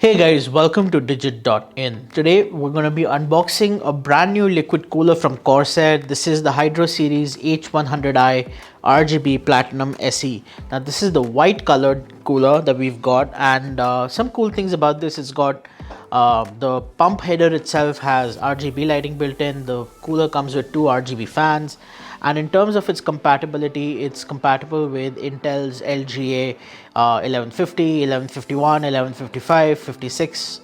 Hey guys, welcome to Digit.in. Today we're going to be unboxing a brand new liquid cooler from Corsair. This is the Hydro Series H100i RGB Platinum SE. Now this is the white colored cooler that we've got, and some cool things about this. It's got the pump header itself has RGB lighting built in. The cooler comes with two RGB fans, and in terms of its compatibility, it's compatible with Intel's LGA 1150, 1151, 1155, 56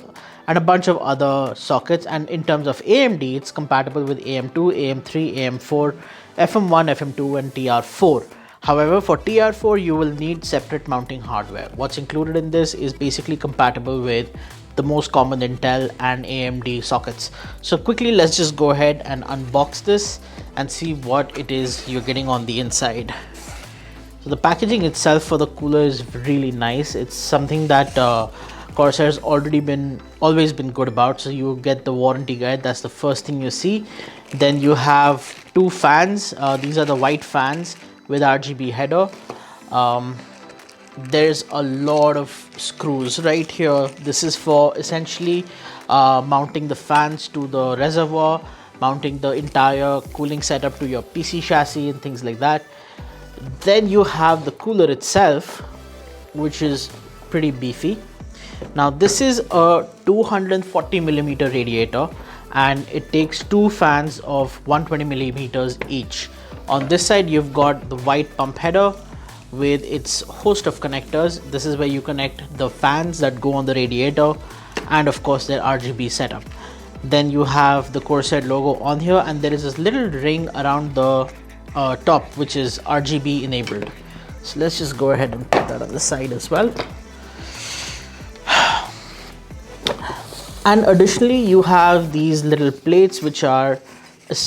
and a bunch of other sockets. And in terms of AMD, it's compatible with AM2, AM3, AM4, FM1, FM2 and TR4. However, for TR4 you will need separate mounting hardware. What's included in this is basically compatible with the most common Intel and AMD sockets. So quickly, let's just go ahead and unbox this and see what it is you're getting on the inside. So the packaging itself for the cooler is really nice. It's something that Corsair has always been good about. So you get the warranty guide, that's the first thing you see. Then you have two fans. These are the white fans with RGB header. There's a lot of screws right here. This is for essentially mounting the fans to the reservoir, mounting the entire cooling setup to your PC chassis and things like that. Then you have the cooler itself, which is pretty beefy. Now this is a 240 millimeter radiator, and it takes two fans of 120 millimeters each. On this side you've got the white pump header with its host of connectors. This is where you connect the fans that go on the radiator and of course their RGB setup. Then you have the Corsair logo on here, and there is this little ring around the top which is RGB enabled. So let's just go ahead and put that on the side as well. And additionally you have these little plates which are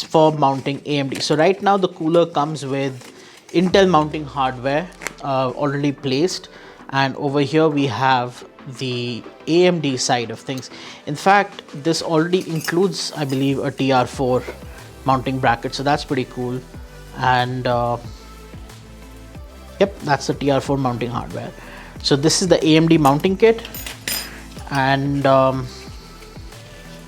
for mounting AMD. So right now the cooler comes with Intel mounting hardware already placed, and over here we have the AMD side of things. In fact, this already includes, I believe, a TR4 mounting bracket, so that's pretty cool. And yep, that's the TR4 mounting hardware. So this is the AMD mounting kit, and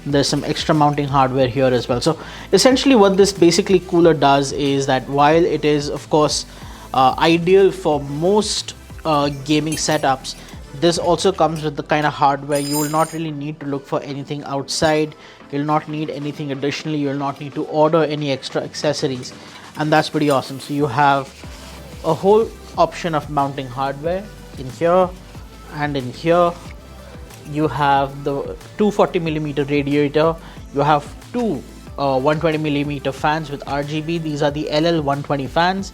there's some extra mounting hardware here as well. So essentially what this basically cooler does is that while it is of course ideal for most gaming setups, this also comes with the kind of hardware you will not really need to look for anything outside. You'll not need anything additionally. You'll not need to order any extra accessories, and that's pretty awesome. So you have a whole option of mounting hardware in here, and in here you have the 240 millimeter radiator. You have two 120 millimeter fans with RGB. These are the LL120 fans.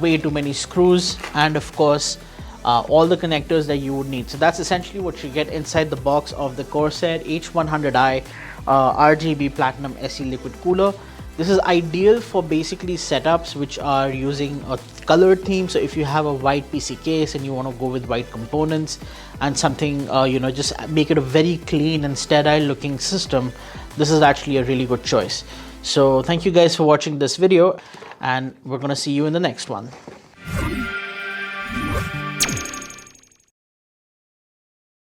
Way too many screws, and of course all the connectors that you would need. So that's essentially what you get inside the box of the Corsair H100i RGB Platinum SE liquid cooler. This is ideal for basically setups which are using a colored theme. So if you have a white PC case and you want to go with white components and something, just make it a very clean and sterile looking system, this is actually a really good choice. So thank you guys for watching this video, and we're going to see you in the next one.